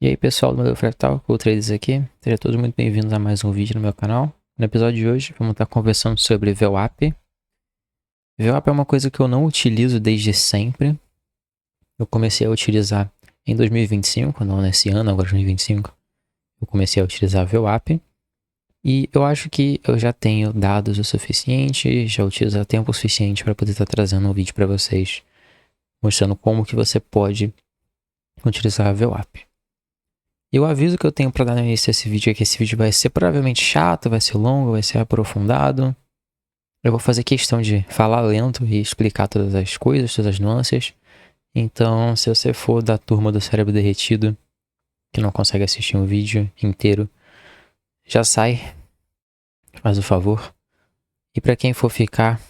E aí pessoal do Modelo Fractal, Traders aqui, sejam todos muito bem-vindos a mais um vídeo no meu canal. No episódio de hoje vamos estar conversando sobre VWAP. VWAP é uma coisa que eu não utilizo desde sempre. Eu comecei a utilizar em 2025, não nesse ano, agora 2025. Eu comecei a utilizar VWAP e eu acho que eu já tenho dados o suficiente, já utilizo tempo suficiente para poder estar trazendo um vídeo para vocês, mostrando como que você pode utilizar VWAP. E o aviso que eu tenho para dar no início desse vídeo é que esse vídeo vai ser provavelmente chato, vai ser longo, vai ser aprofundado. Eu vou fazer questão de falar lento e explicar todas as coisas, todas as nuances. Então, se você for da turma do cérebro derretido, que não consegue assistir um vídeo inteiro, já sai, faz o favor. E para quem for ficar,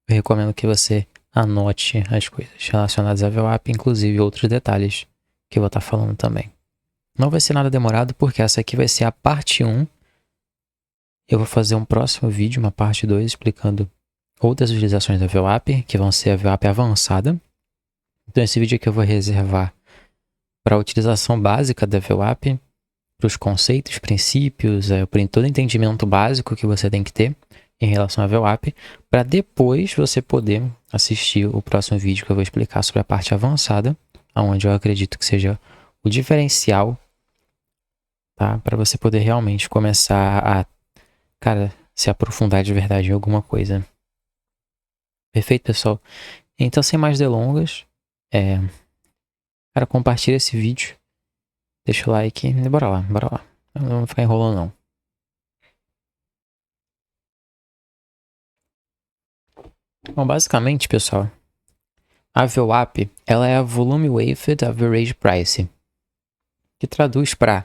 eu recomendo que você anote as coisas relacionadas a VWAP, inclusive outros detalhes que eu vou estar falando também. Não vai ser nada demorado, porque essa aqui vai ser a parte 1. Eu vou fazer um próximo vídeo, uma parte 2, explicando outras utilizações da VWAP, que vão ser a VWAP avançada. Então esse vídeo aqui eu vou reservar para a utilização básica da VWAP, para os conceitos, princípios, para todo entendimento básico que você tem que ter em relação à VWAP, para depois você poder assistir o próximo vídeo que eu vou explicar sobre a parte avançada, onde eu acredito que seja o diferencial, tá? Para você poder realmente começar a, se aprofundar de verdade em alguma coisa. Perfeito, pessoal? Então, sem mais delongas, compartilha esse vídeo, deixa o like e bora lá, bora lá. Não vou ficar enrolando, não. Bom, basicamente, pessoal, a VWAP, ela é a Volume Weighted Average Price, que traduz para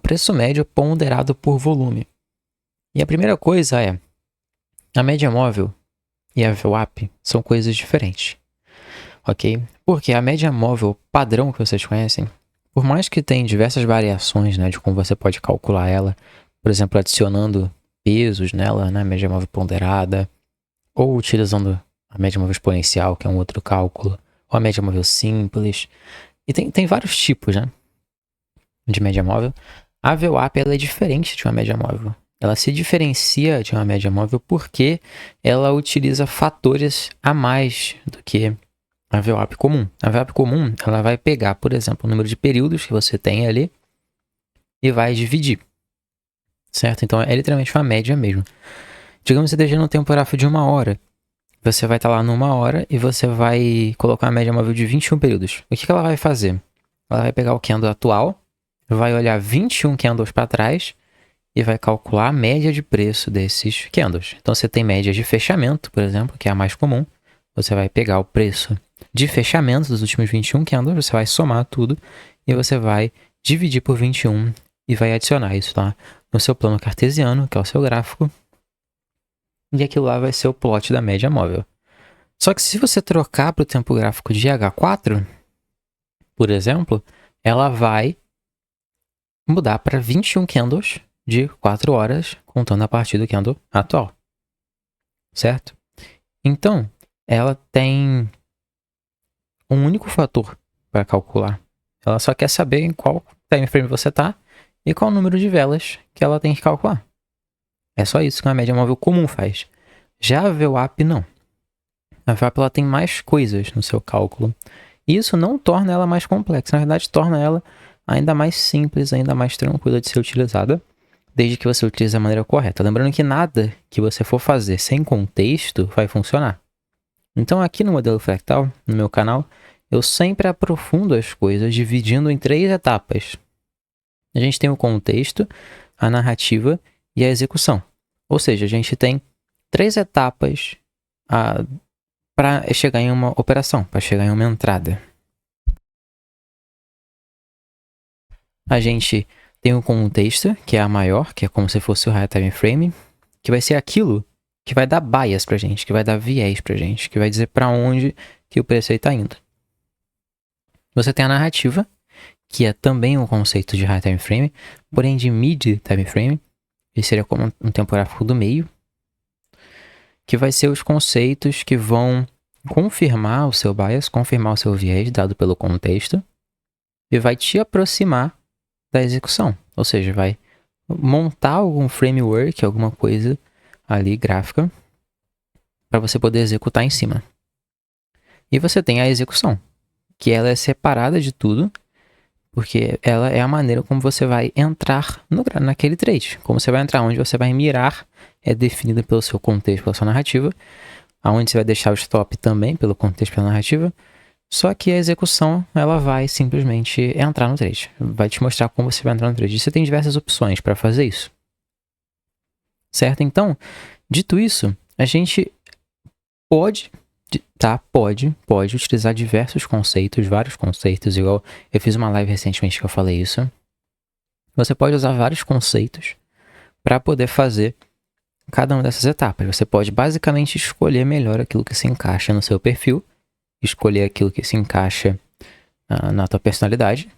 preço médio ponderado por volume. E a primeira coisa é, a média móvel e a VWAP são coisas diferentes, ok? Porque a média móvel padrão que vocês conhecem, por mais que tenha diversas variações, né, de como você pode calcular ela, por exemplo, adicionando pesos nela, né, média móvel ponderada, ou utilizando a média móvel exponencial, que é um outro cálculo, ou a média móvel simples. E tem vários tipos, né, de média móvel. A VWAP ela é diferente de uma média móvel. Ela se diferencia de uma média móvel porque ela utiliza fatores a mais do que a VWAP comum. A VWAP comum, ela vai pegar, por exemplo, o número de períodos que você tem ali e vai dividir, certo? Então, é literalmente uma média mesmo. Digamos que você esteja num tempo gráfico de 1 hora. Você vai estar lá numa hora e você vai colocar uma média móvel de 21 períodos. O que ela vai fazer? Ela vai pegar o candle atual, vai olhar 21 candles para trás e vai calcular a média de preço desses candles. Então, você tem média de fechamento, por exemplo, que é a mais comum. Você vai pegar o preço de fechamento dos últimos 21 candles, você vai somar tudo e você vai dividir por 21 e vai adicionar isso lá no seu plano cartesiano, que é o seu gráfico. E aquilo lá vai ser o plot da média móvel. Só que se você trocar para o tempo gráfico de H4, por exemplo, ela vai mudar para 21 candles de 4 horas, contando a partir do candle atual. Certo? Então, ela tem um único fator para calcular. Ela só quer saber em qual time frame você está e qual o número de velas que ela tem que calcular. É só isso que uma média móvel comum faz. Já a VWAP não. A VWAP ela tem mais coisas no seu cálculo. E isso não torna ela mais complexa. Na verdade, torna ela ainda mais simples, ainda mais tranquila de ser utilizada, desde que você utilize da maneira correta. Lembrando que nada que você for fazer sem contexto vai funcionar. Então, aqui no Modelo Fractal, no meu canal, eu sempre aprofundo as coisas dividindo em 3 etapas. A gente tem o contexto, a narrativa e a execução. Ou seja, a gente tem 3 etapas para chegar em uma operação, para chegar em uma entrada. A gente tem o contexto, que é a maior, que é como se fosse o high time frame, que vai ser aquilo que vai dar bias pra gente, que vai dar viés pra gente, que vai dizer para onde que o preço aí tá indo. Você tem a narrativa, que é também um conceito de high time frame, porém de mid time frame, que seria como um tempo gráfico do meio, que vai ser os conceitos que vão confirmar o seu bias, confirmar o seu viés dado pelo contexto. e vai te aproximar da execução. Ou seja, vai montar algum framework, alguma coisa ali gráfica, para você poder executar em cima. E você tem a execução, que ela é separada de tudo, porque ela é a maneira como você vai entrar naquele trade. Como você vai entrar, onde você vai mirar, é definida pelo seu contexto, pela sua narrativa. Aonde você vai deixar o stop também, pelo contexto, pela narrativa. Só que a execução, ela vai simplesmente entrar no trade. Vai te mostrar como você vai entrar no trade. E você tem diversas opções para fazer isso. Certo? Então, dito isso, a gente pode utilizar diversos conceitos, vários conceitos, igual eu fiz uma live recentemente que eu falei isso. Você pode usar vários conceitos para poder fazer cada uma dessas etapas. Você pode basicamente escolher melhor aquilo que se encaixa no seu perfil, escolher aquilo que se encaixa na tua personalidade,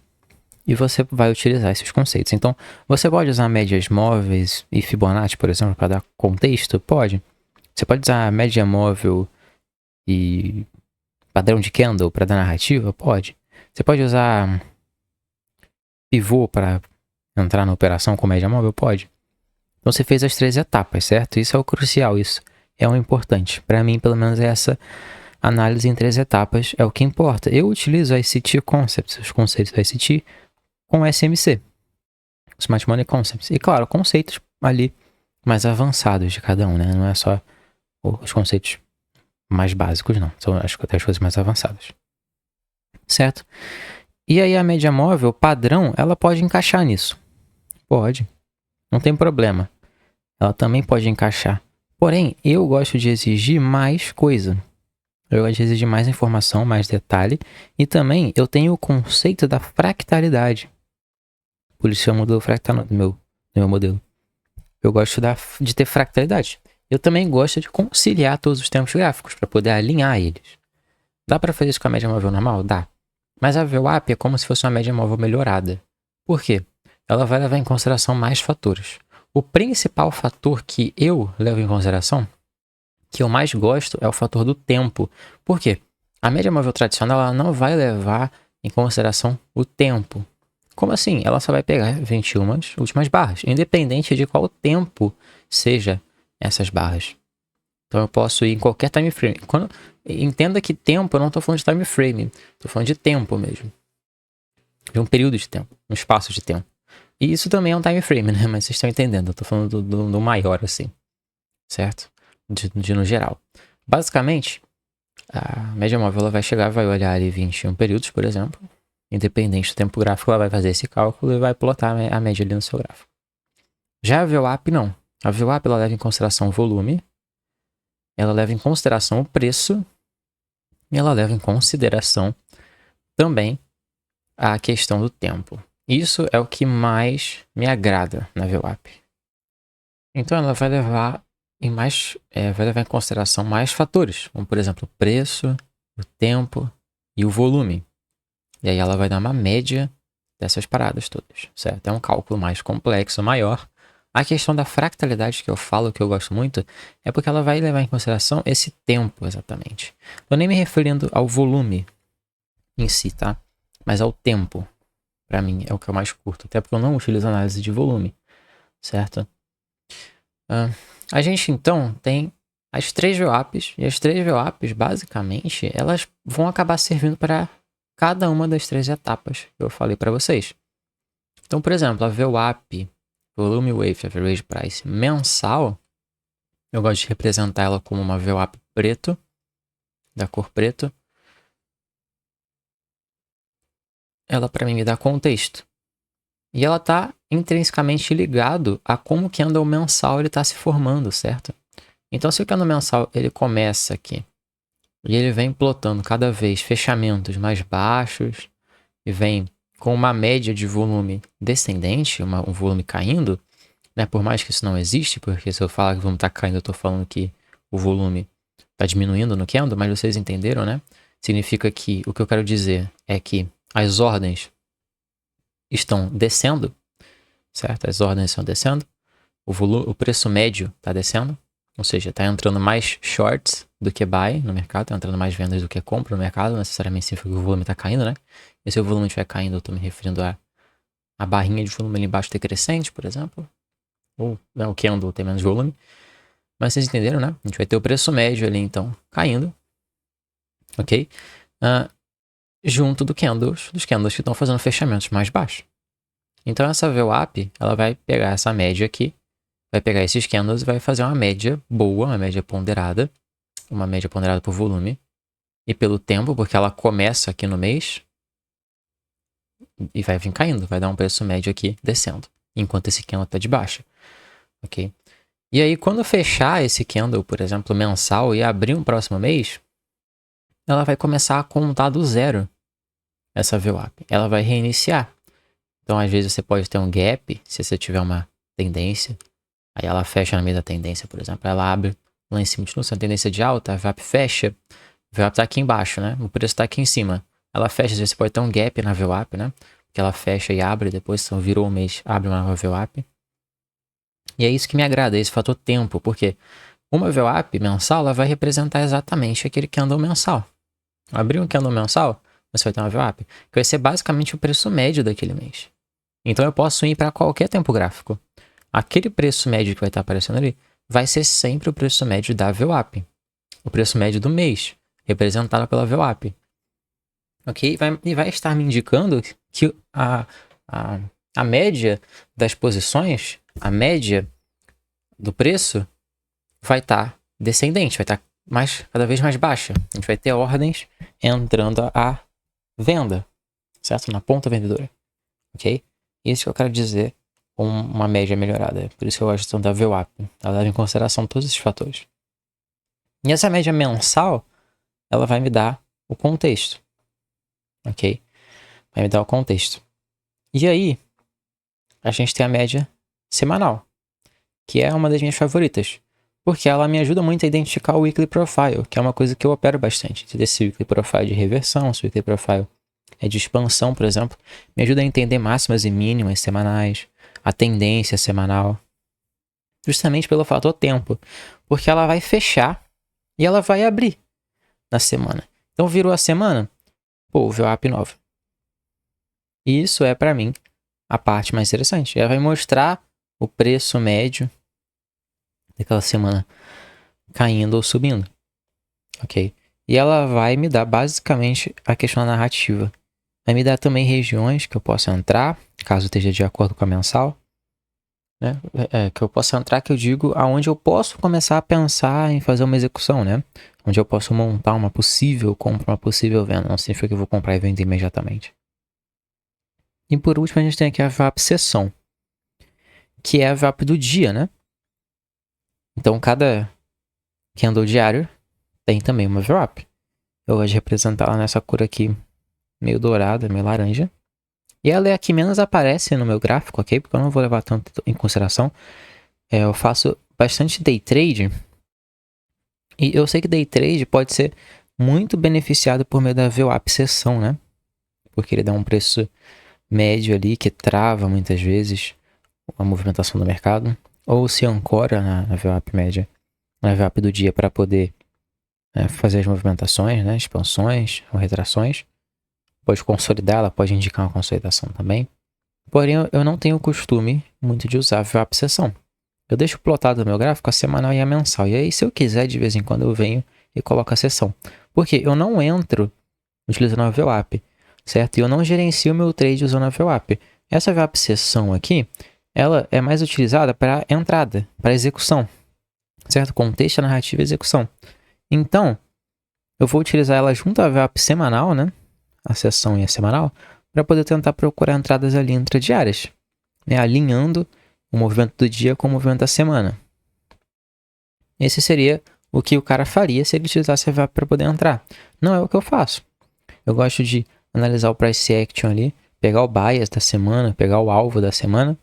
e você vai utilizar esses conceitos. Então, você pode usar médias móveis e Fibonacci, por exemplo, para dar contexto? Pode. Você pode usar média móvel e padrão de candle para dar narrativa? Pode. Você pode usar pivô para entrar na operação com média móvel? Pode. Então você fez as 3 etapas, certo? Isso é o crucial, isso é o importante. Para mim, pelo menos, essa análise em 3 etapas é o que importa. Eu utilizo a ICT Concepts, os conceitos da ICT, com SMC, Smart Money Concepts. E claro, conceitos ali mais avançados de cada um, né? Não é só os conceitos mais básicos, não. São até as coisas mais avançadas. Certo? E aí a média móvel padrão, ela pode encaixar nisso. Pode. Não tem problema. Ela também pode encaixar. Porém, eu gosto de exigir mais coisa. Eu gosto de exigir mais informação, mais detalhe. E também eu tenho o conceito da fractalidade. Por isso é o modelo fractal do meu modelo. Eu gosto de ter fractalidade. Eu também gosto de conciliar todos os tempos gráficos para poder alinhar eles. Dá para fazer isso com a média móvel normal? Dá. Mas a VWAP é como se fosse uma média móvel melhorada. Por quê? Ela vai levar em consideração mais fatores. O principal fator que eu levo em consideração, que eu mais gosto, é o fator do tempo. Por quê? A média móvel tradicional ela não vai levar em consideração o tempo. Como assim? Ela só vai pegar 21 últimas barras, independente de qual tempo seja essas barras. Então eu posso ir em qualquer time frame. Entenda que tempo, eu não estou falando de time frame, estou falando de tempo mesmo. De um período de tempo, um espaço de tempo. E isso também é um time frame, né? Mas vocês estão entendendo, eu estou falando do maior assim, certo? De no geral. Basicamente, a média móvel ela vai chegar, vai olhar ali 21 períodos, por exemplo. Independente do tempo gráfico, ela vai fazer esse cálculo e vai plotar a média ali no seu gráfico. Já a VWAP não. A VWAP ela leva em consideração o volume, ela leva em consideração o preço e ela leva em consideração também a questão do tempo. Isso é o que mais me agrada na VWAP. Então ela vai levar em consideração mais fatores, como por exemplo o preço, o tempo e o volume. E aí ela vai dar uma média dessas paradas todas, certo? É um cálculo mais complexo, maior. A questão da fractalidade que eu falo, que eu gosto muito, é porque ela vai levar em consideração esse tempo exatamente. Estou nem me referindo ao volume em si, tá? Mas ao tempo. Para mim é o que eu mais curto, até porque eu não utilizo análise de volume, certo? A gente então tem as 3 VWAPs, e as 3 VWAPs basicamente elas vão acabar servindo para cada uma das 3 etapas que eu falei para vocês. Então, por exemplo, a VWAP, Volume Wave Average Price mensal, eu gosto de representar ela como uma VWAP preto, da cor preto. Ela para mim me dá contexto. E ela está intrinsecamente ligado a como que anda o mensal ele está se formando, certo? Então, se o candle mensal ele começa aqui e ele vem plotando cada vez fechamentos mais baixos e vem com uma média de volume descendente, um volume caindo, né? Por mais que isso não existe, porque se eu falar que o volume está caindo, eu estou falando que o volume está diminuindo no candle, mas vocês entenderam, né? Significa que o que eu quero dizer é que as ordens estão descendo, certo? As ordens estão descendo, o preço médio está descendo, ou seja, está entrando mais shorts do que buy no mercado, tá entrando mais vendas do que compra no mercado, não necessariamente significa que o volume tá caindo, né? E se o volume estiver caindo, eu tô me referindo a barrinha de volume ali embaixo ter crescente, por exemplo. Ou o candle tem menos volume. Mas vocês entenderam, né? A gente vai ter o preço médio ali, então, caindo. Ok? Junto dos candles que estão fazendo fechamentos mais baixos. Então, essa VWAP, ela vai pegar essa média aqui, vai pegar esses candles e vai fazer uma média boa, uma média ponderada por volume e pelo tempo, porque ela começa aqui no mês e vai vir caindo, vai dar um preço médio aqui descendo, enquanto esse candle está de baixa, ok? E aí, quando fechar esse candle, por exemplo, mensal e abrir um próximo mês, ela vai começar a contar do zero essa VWAP. Ela vai reiniciar. Então, às vezes, você pode ter um gap, se você tiver uma tendência. Aí ela fecha no meio da tendência, por exemplo. Ela abre lá em cima, continua sendo tendência de alta, a VWAP fecha. A VWAP tá aqui embaixo, né? O preço tá aqui em cima. Ela fecha, às vezes você pode ter um gap na VWAP, né? Porque ela fecha e abre, depois então, virou o mês, abre uma nova VWAP. E é isso que me agrada, esse fator tempo, porque uma VWAP mensal, ela vai representar exatamente aquele candle mensal. Abrir um candle mensal, você vai ter uma VWAP, que vai ser basicamente o preço médio daquele mês. Então eu posso ir para qualquer tempo gráfico. Aquele preço médio que vai estar aparecendo ali vai ser sempre o preço médio da VWAP. O preço médio do mês, representado pela VWAP. Ok? E vai estar me indicando que a média das posições, a média do preço, vai estar descendente, vai estar cada vez mais baixa. A gente vai ter ordens entrando à venda, certo? Na ponta vendedora. Ok? Isso que eu quero dizer com uma média melhorada. Por isso que eu gosto tanto da VWAP. Ela leva em consideração todos esses fatores. E essa média mensal, ela vai me dar o contexto. Ok? Vai me dar o contexto. E aí, a gente tem a média semanal, que é uma das minhas favoritas. Porque ela me ajuda muito a identificar o Weekly Profile, que é uma coisa que eu opero bastante. Esse Weekly Profile de reversão, esse Weekly Profile de expansão, por exemplo, me ajuda a entender máximas e mínimas semanais, a tendência semanal, justamente pelo fator tempo, porque ela vai fechar e ela vai abrir na semana. Então virou a semana, pô, VWAP nova. E isso é para mim a parte mais interessante. Ela vai mostrar o preço médio daquela semana caindo ou subindo, ok? E ela vai me dar basicamente a questão da narrativa. Vai me dar também regiões que eu possa entrar, caso esteja de acordo com a mensal. Né? Que eu possa entrar, que eu digo, aonde eu posso começar a pensar em fazer uma execução, né? Onde eu posso montar uma possível compra, uma possível venda. Não significa que eu vou comprar e vender imediatamente. E por último, a gente tem aqui a VWAP sessão, que é a VWAP do dia, né? Então, cada candle diário tem também uma VWAP. Eu gosto de representá-la nessa cor aqui, meio dourada, meio laranja. E ela é a que menos aparece no meu gráfico, ok? Porque eu não vou levar tanto em consideração. Eu faço bastante day trade. E eu sei que day trade pode ser muito beneficiado por meio da VWAP sessão, né? Porque ele dá um preço médio ali que trava muitas vezes a movimentação do mercado. Ou se ancora na VWAP média, na VWAP do dia para poder fazer as movimentações, né? Expansões ou retrações. Pode consolidar, ela pode indicar uma consolidação também. Porém, eu não tenho o costume muito de usar a VWAP sessão. Eu deixo plotado no meu gráfico a semanal e a mensal. E aí, se eu quiser, de vez em quando eu venho e coloco a sessão. Porque eu não entro utilizando a VWAP, certo? E eu não gerencio o meu trade usando a VWAP. Essa VWAP sessão aqui, ela é mais utilizada para entrada, para execução, certo? Contexto, narrativa e execução. Então, eu vou utilizar ela junto à VWAP semanal, né? A sessão e a semanal, para poder tentar procurar entradas ali intradiárias, né? Alinhando o movimento do dia com o movimento da semana. Esse seria o que o cara faria se ele utilizasse a VWAP para poder entrar. Não é o que eu faço. Eu gosto de analisar o price action ali, pegar o bias da semana, pegar o alvo da semana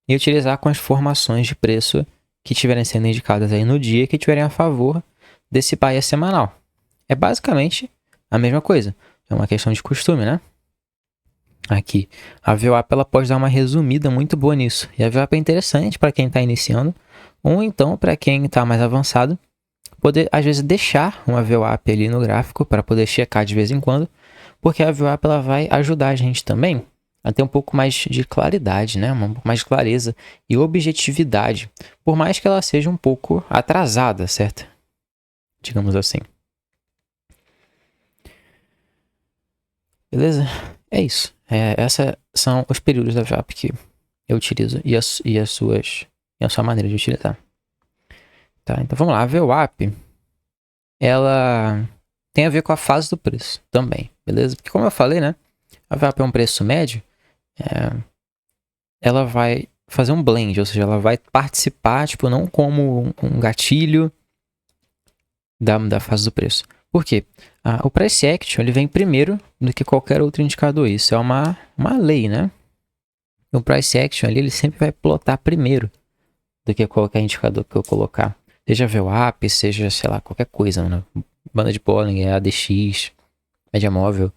e utilizar com as formações de preço que estiverem sendo indicadas aí no dia, que estiverem a favor desse bias semanal. É basicamente a mesma coisa. É uma questão de costume, né? Aqui, a VWAP ela pode dar uma resumida muito boa nisso. E a VWAP é interessante para quem está iniciando, ou então para quem está mais avançado, poder, às vezes, deixar uma VWAP ali no gráfico para poder checar de vez em quando, porque a VWAP ela vai ajudar a gente também a ter um pouco mais de claridade, né? Um pouco mais de clareza e objetividade, por mais que ela seja um pouco atrasada, certo? Digamos assim. Beleza? É isso. Esses são os períodos da VWAP que eu utilizo e a sua maneira de utilizar. Tá, então vamos lá. A VWAP, ela tem a ver com a fase do preço também, beleza? Porque como eu falei, né? A VWAP é um preço médio, ela vai fazer um blend, ou seja, ela vai participar, tipo, não como um gatilho da fase do preço. Por quê? O Price Action, ele vem primeiro do que qualquer outro indicador. Isso é uma lei, né? O Price Action ali, ele sempre vai plotar primeiro do que qualquer indicador que eu colocar. Seja VWAP, seja, sei lá, qualquer coisa, né? Banda de Bollinger, ADX, média móvel.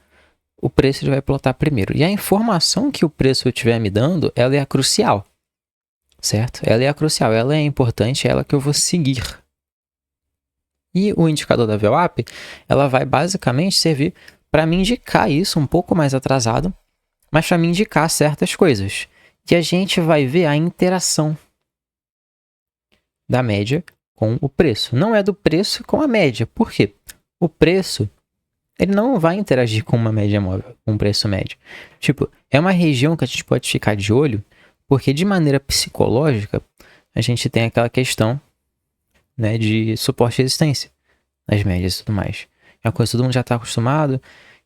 O preço ele vai plotar primeiro. E a informação que o preço estiver me dando, ela é a crucial. Certo? Ela é a crucial, ela é importante, é ela que eu vou seguir. E o indicador da VWAP, ela vai basicamente servir para me indicar isso um pouco mais atrasado, mas para me indicar certas coisas. E a gente vai ver a interação da média com o preço. Não é do preço com a média. Por quê? O preço, ele não vai interagir com uma média móvel, com um preço médio. Tipo, é uma região que a gente pode ficar de olho, porque de maneira psicológica, a gente tem aquela questão, né, de suporte e resistência nas médias e tudo mais. É uma coisa que todo mundo já está acostumado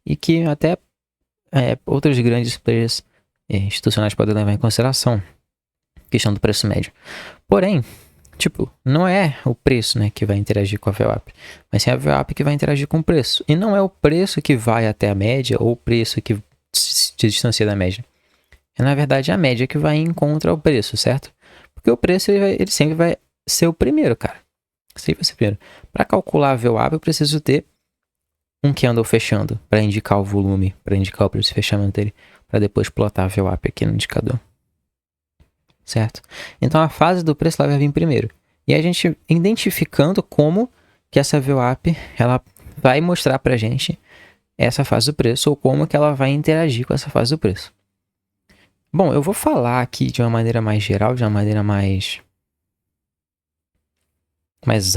e que até outros grandes players institucionais podem levar em consideração a questão do preço médio. Porém, tipo, não é o preço, né, que vai interagir com a VWAP, mas sim a VWAP que vai interagir com o preço. E não é o preço que vai até a média ou o preço que se distancia da média. É, na verdade, a média que vai em contra o preço, certo? Porque o preço ele sempre vai ser o primeiro, cara. Sempre vai ser o primeiro. Para calcular a VWAP, eu preciso ter um candle fechando para indicar o volume, para indicar o preço de fechamento dele, para depois plotar a VWAP aqui no indicador. Certo? Então a fase do preço ela vai vir primeiro. E a gente identificando como que essa VWAP ela vai mostrar pra gente essa fase do preço ou como que ela vai interagir com essa fase do preço. Bom, eu vou falar aqui de uma maneira mais geral, de uma maneira mais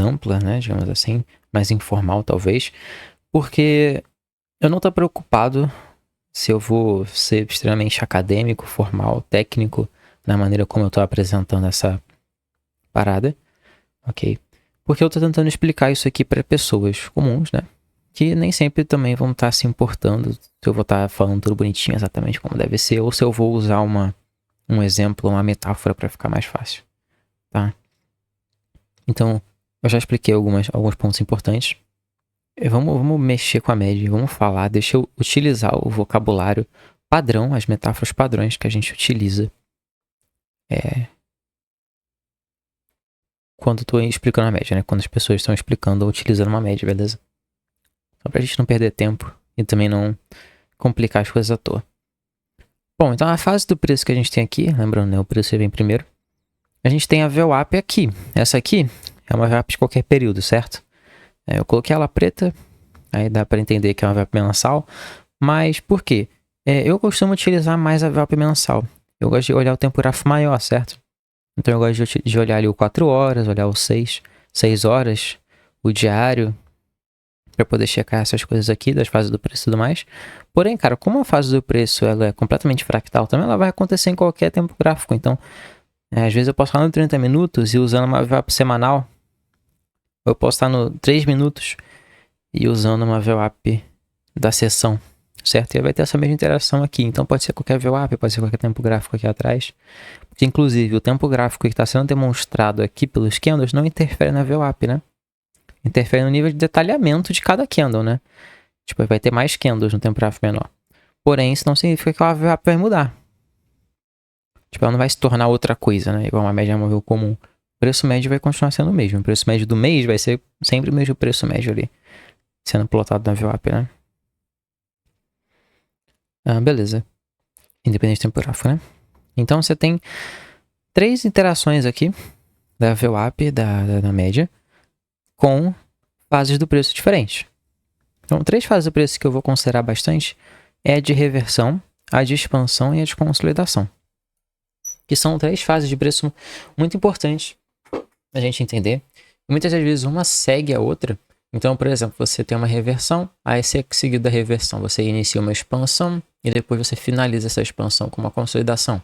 ampla, né, digamos assim, mais informal talvez, porque eu não estou preocupado se eu vou ser extremamente acadêmico, formal, técnico, na maneira como eu estou apresentando essa parada, ok? Porque eu estou tentando explicar isso aqui para pessoas comuns, né? Que nem sempre também vão estar se importando se eu vou estar falando tudo bonitinho, exatamente como deve ser, ou se eu vou usar um exemplo, uma metáfora para ficar mais fácil, tá? Então, eu já expliquei alguns pontos importantes. Vamos mexer com a média, vamos falar, deixa eu utilizar o vocabulário padrão, as metáforas padrões que a gente utiliza quando estou explicando a média, né? Quando as pessoas estão explicando ou utilizando uma média, beleza? Só pra gente não perder tempo e também não complicar as coisas à toa. Bom, então a fase do preço que a gente tem aqui, lembrando, né? O preço vem primeiro. A gente tem a VWAP aqui. Essa aqui é uma VWAP de qualquer período, certo? Eu coloquei ela preta, aí dá para entender que é uma VWAP mensal. Mas por quê? Eu costumo utilizar mais a VWAP mensal. Eu gosto de olhar o tempo gráfico maior, certo? Então eu gosto de olhar ali o 4 horas, olhar o 6 horas, o diário, para poder checar essas coisas aqui das fases do preço e tudo mais. Porém, cara, como a fase do preço ela é completamente fractal também, ela vai acontecer em qualquer tempo gráfico. Então, às vezes eu posso estar no 30 minutos e usando uma VWAP semanal, ou eu posso estar no 3 minutos e usando uma VWAP da sessão, certo? E vai ter essa mesma interação aqui. Então pode ser qualquer VWAP, pode ser qualquer tempo gráfico aqui atrás. Porque, inclusive, o tempo gráfico que está sendo demonstrado aqui pelos candles não interfere na VWAP, né? Interfere no nível de detalhamento de cada candle, né? Tipo, vai ter mais candles no tempo gráfico menor. Porém, isso não significa que a VWAP vai mudar. Tipo, ela não vai se tornar outra coisa, né? Igual uma média móvel comum. O preço médio vai continuar sendo o mesmo. O preço médio do mês vai ser sempre o mesmo preço médio ali. Sendo plotado na VWAP, né? Beleza. Independente do tempo gráfico, né? Então, você tem 3 interações aqui da VWAP, da média, com fases do preço diferentes. Então, 3 fases do preço que eu vou considerar bastante é a de reversão, a de expansão e a de consolidação. Que são 3 fases de preço muito importantes a gente entender. E muitas das vezes uma segue a outra. Então, por exemplo, você tem uma reversão, aí seguido da reversão você inicia uma expansão e depois você finaliza essa expansão com uma consolidação.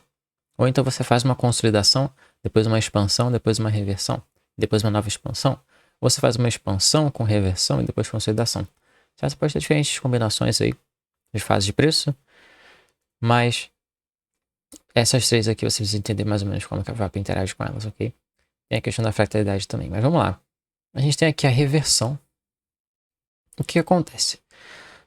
Ou então você faz uma consolidação, depois uma expansão, depois uma reversão, depois uma nova expansão. Ou você faz uma expansão com reversão e depois consolidação. Você pode ter diferentes combinações aí de fases de preço, mas essas 3 aqui você precisa entender mais ou menos como que a VWAP interage com elas, ok? Tem a questão da fractalidade também, mas vamos lá. A gente tem aqui a reversão. O que acontece?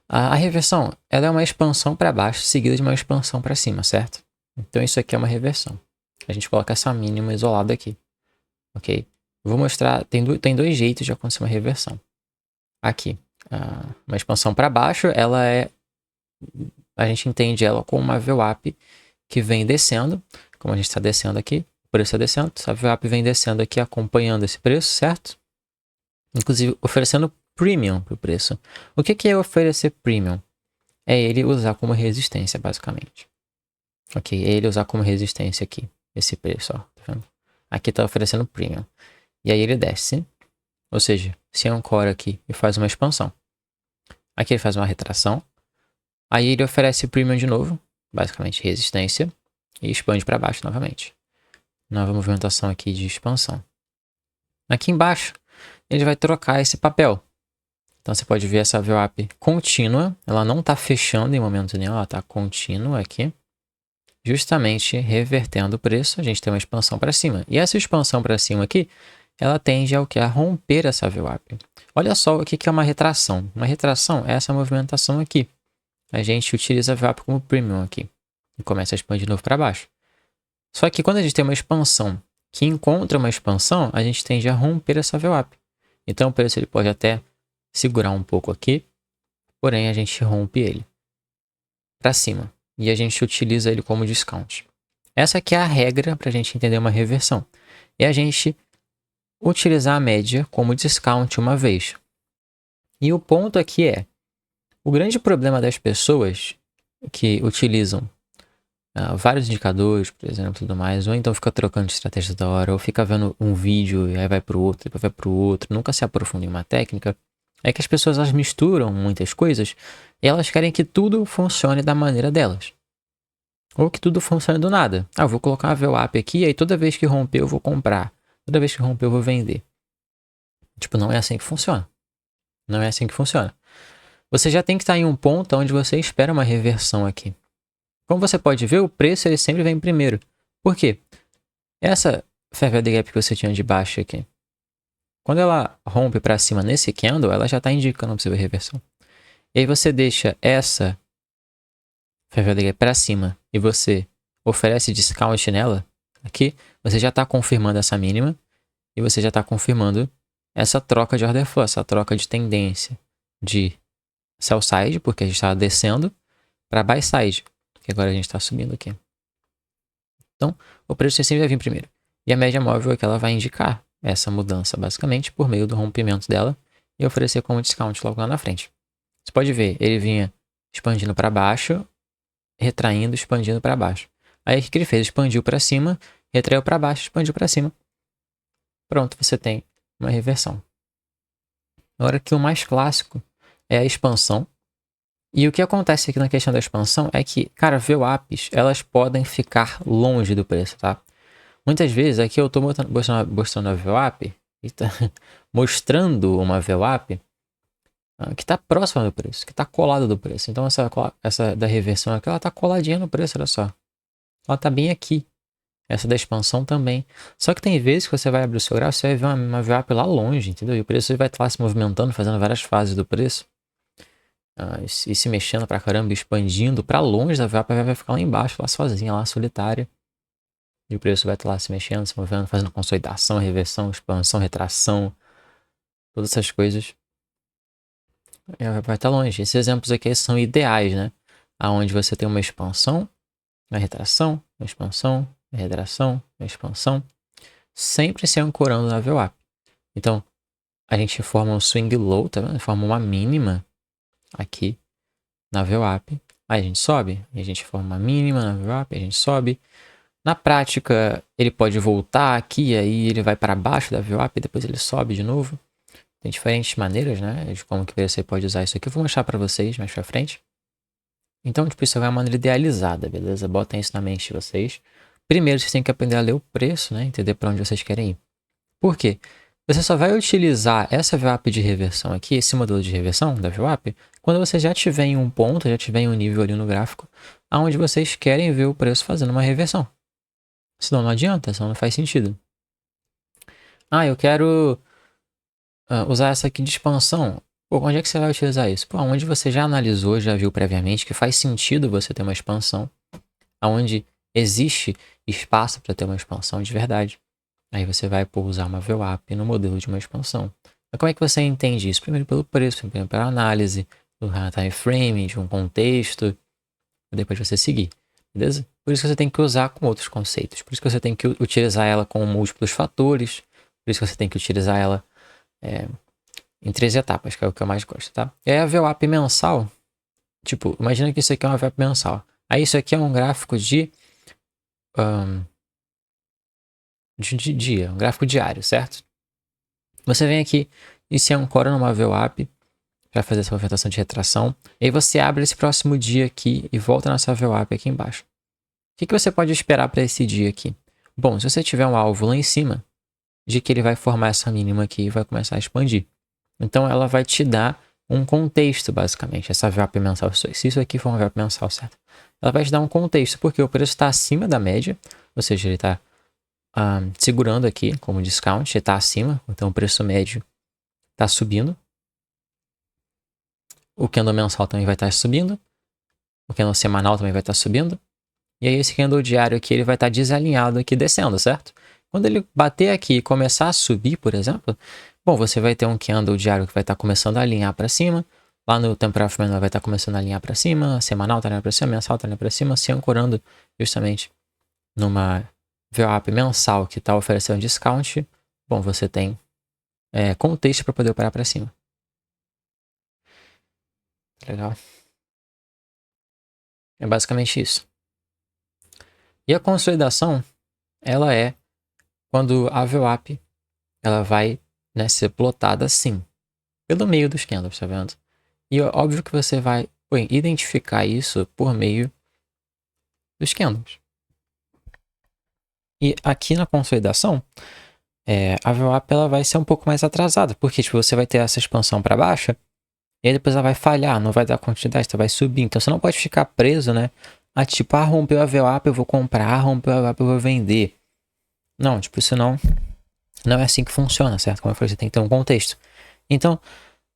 A reversão, ela é uma expansão para baixo seguida de uma expansão para cima, certo? Então isso aqui é uma reversão. A gente coloca essa mínima isolada aqui, ok? Vou mostrar, tem 2 jeitos de acontecer uma reversão. Aqui, uma expansão para baixo, ela é, a gente entende ela como uma VWAP que vem descendo, como a gente está descendo aqui, o preço está descendo, essa VWAP vem descendo aqui acompanhando esse preço, certo? Inclusive oferecendo premium para o preço. O que é oferecer premium? É ele usar como resistência, basicamente. Ok, é ele usar como resistência aqui, esse preço, ó, tá vendo? Aqui está oferecendo premium. E aí ele desce, ou seja, se ancora aqui e faz uma expansão. Aqui ele faz uma retração. Aí ele oferece premium de novo, basicamente resistência, e expande para baixo novamente. Nova movimentação aqui de expansão. Aqui embaixo, ele vai trocar esse papel. Então você pode ver essa VWAP contínua, ela não está fechando em momento nenhum, ela está contínua aqui, justamente revertendo o preço, a gente tem uma expansão para cima. E essa expansão para cima aqui, ela tende ao que? A romper essa VWAP. Olha só o que é uma retração. Uma retração é essa movimentação aqui. A gente utiliza a VWAP como premium aqui e começa a expandir de novo para baixo. Só que quando a gente tem uma expansão que encontra uma expansão, a gente tende a romper essa VWAP. Então o preço ele pode até segurar um pouco aqui, porém a gente rompe ele para cima e a gente utiliza ele como discount. Essa aqui é a regra para a gente entender uma reversão. É a gente utilizar a média como discount uma vez. E o ponto aqui é, o grande problema das pessoas que utilizam vários indicadores, por exemplo, tudo mais, ou então fica trocando de estratégia da hora, ou fica vendo um vídeo e aí vai para o outro, depois vai para o outro, nunca se aprofunda em uma técnica, é que as pessoas elas misturam muitas coisas e elas querem que tudo funcione da maneira delas. Ou que tudo funcione do nada. Eu vou colocar uma VWAP aqui e aí toda vez que romper eu vou comprar. Toda vez que romper eu vou vender. Tipo, não é assim que funciona. Não é assim que funciona. Você já tem que estar em um ponto onde você espera uma reversão aqui. Como você pode ver, o preço ele sempre vem primeiro. Por quê? Essa fair value gap que você tinha de baixo aqui, quando ela rompe para cima nesse candle, ela já está indicando uma possível reversão. E aí você deixa essa fair value gap para cima e você oferece discount nela, aqui, você já está confirmando essa mínima e você já está confirmando essa troca de order flow, essa troca de tendência de sell side, porque a gente está descendo, para buy side, que agora a gente está subindo aqui. Então, o preço sempre vai vir primeiro. E a média móvel é que ela vai indicar essa mudança, basicamente, por meio do rompimento dela e oferecer como discount logo lá na frente. Você pode ver, ele vinha expandindo para baixo, retraindo, expandindo para baixo. Aí o que ele fez? Expandiu para cima, retraiu para baixo, expandiu para cima. Pronto, você tem uma reversão. Agora que o mais clássico é a expansão. E o que acontece aqui na questão da expansão é que, cara, VWAPs, elas podem ficar longe do preço, tá? Muitas vezes, aqui eu estou mostrando a VWAP, mostrando uma VWAP que está próxima do preço, que está colada do preço. Então, essa da reversão aqui, ela está coladinha no preço, olha só. Ela está bem aqui. Essa da expansão também. Só que tem vezes que você vai abrir o seu gráfico, você vai ver uma VWAP lá longe, entendeu? E o preço vai estar lá se movimentando, fazendo várias fases do preço. E se mexendo pra caramba, expandindo pra longe da VWAP, vai ficar lá embaixo, lá sozinha, lá solitária. E o preço vai estar lá se mexendo, se movendo, fazendo consolidação, reversão, expansão, retração. Todas essas coisas. Vai estar longe. Esses exemplos aqui são ideais, né? Onde você tem uma expansão, uma retração, uma expansão, uma retração, uma expansão. Sempre se ancorando na VWAP. Então, a gente forma um swing low, tá vendo? Forma uma mínima aqui na VWAP. Aí a gente sobe, a gente forma uma mínima na VWAP, a gente sobe. Na prática, ele pode voltar aqui, aí ele vai para baixo da VWAP, depois ele sobe de novo. Tem diferentes maneiras, né, de como que você pode usar isso aqui. Eu vou mostrar para vocês mais pra frente. Então, tipo, isso é uma maneira idealizada, beleza? Botem isso na mente de vocês. Primeiro, vocês têm que aprender a ler o preço, né? Entender para onde vocês querem ir. Por quê? Você só vai utilizar essa VWAP de reversão aqui, esse modelo de reversão da VWAP, quando você já tiver em um ponto, já tiver em um nível ali no gráfico, onde vocês querem ver o preço fazendo uma reversão. Senão não adianta, senão não faz sentido. Ah, eu quero usar essa aqui de expansão. Pô, onde é que você vai utilizar isso? Pô, onde você já analisou, já viu previamente que faz sentido você ter uma expansão, onde existe espaço para ter uma expansão de verdade. Aí você vai usar uma VWAP no modelo de uma expansão. Mas como é que você entende isso? Primeiro pelo preço, primeiro pela análise do time frame, de um contexto, depois você seguir, beleza? Por isso que você tem que usar com outros conceitos, por isso que você tem que utilizar ela com múltiplos fatores, por isso que você tem que utilizar ela em 3 etapas, que é o que eu mais gosto, tá? E aí a VWAP mensal, tipo, imagina que isso aqui é uma VWAP mensal. Aí isso aqui é um gráfico de dia, um gráfico diário, certo? Você vem aqui e se ancora numa VWAP para fazer essa movimentação de retração. E aí você abre esse próximo dia aqui e volta nessa VWAP aqui embaixo. O que você pode esperar para esse dia aqui? Bom, se você tiver um alvo lá em cima, de que ele vai formar essa mínima aqui e vai começar a expandir. Então ela vai te dar um contexto, basicamente, essa VWAP mensal. Se isso aqui for uma VWAP mensal, certo? Ela vai te dar um contexto, porque o preço está acima da média, ou seja, ele está segurando aqui como discount, ele está acima, então o preço médio está subindo. O candle mensal também vai estar subindo, o candle semanal também vai estar subindo, e aí esse candle diário aqui ele vai estar desalinhado aqui descendo, certo? Quando ele bater aqui e começar a subir, por exemplo, bom, você vai ter um candle diário que vai estar começando a alinhar para cima, lá no temporal frame vai estar começando a alinhar para cima, semanal está alinhando para cima, mensal está alinhando para cima, se ancorando justamente numa VWAP mensal que está oferecendo discount, bom, você tem contexto para poder operar para cima. Legal. É basicamente isso. E a consolidação, ela é quando a VWAP ela vai ser plotada assim, pelo meio dos candles, tá vendo? E óbvio que você vai identificar isso por meio dos candles. E aqui na consolidação, a VWAP ela vai ser um pouco mais atrasada, porque tipo, você vai ter essa expansão para baixo, e aí depois ela vai falhar, não vai dar continuidade, então vai subir. Então você não pode ficar preso, né? Tipo, rompeu a VWAP, eu vou comprar, rompeu a VWAP, eu vou vender. Não, tipo, isso não é assim que funciona, certo? Como eu falei, você tem que ter um contexto. Então,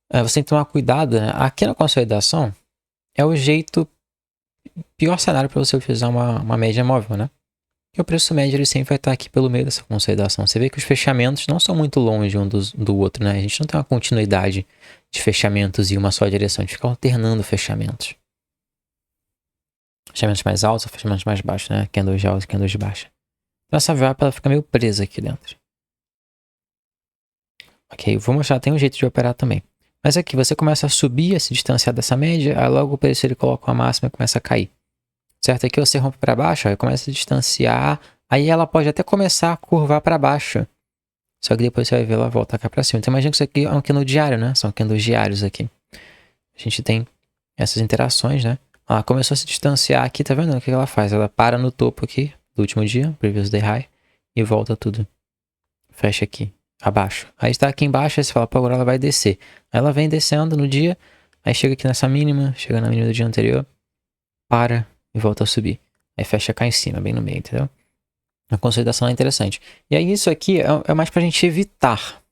você tem que tomar cuidado, né? Aqui na consolidação, é o pior cenário para você utilizar uma média móvel, né? Porque o preço médio ele sempre vai estar aqui pelo meio dessa consolidação. Você vê que os fechamentos não são muito longe um do outro, né? A gente não tem uma continuidade de fechamentos em uma só direção. A gente fica alternando fechamentos. Fechamentos mais altos ou fechamentos mais baixos, né? Candles de alta e candles de baixa. Então essa VWAP ela fica meio presa aqui dentro. Ok, vou mostrar, tem um jeito de operar também. Mas aqui você começa a subir, a se distanciar dessa média, aí logo o preço ele coloca uma máxima e começa a cair. Certo? Aqui você rompe para baixo, aí começa a distanciar, aí ela pode até começar a curvar para baixo. Só que depois você vai ver ela voltar cá para cima. Então imagina que isso aqui é um candle diário, né? São candles diários aqui. A gente tem essas interações, né? Ela começou a se distanciar aqui, tá vendo o que ela faz? Ela para no topo aqui do último dia, previous day high, e volta tudo. Fecha aqui, abaixo. Aí está aqui embaixo, aí você fala, pô, agora ela vai descer. Aí ela vem descendo no dia, aí chega aqui nessa mínima, chega na mínima do dia anterior, para e volta a subir. Aí fecha cá em cima, bem no meio, entendeu? A consolidação é interessante. E aí isso aqui é mais pra gente evitar.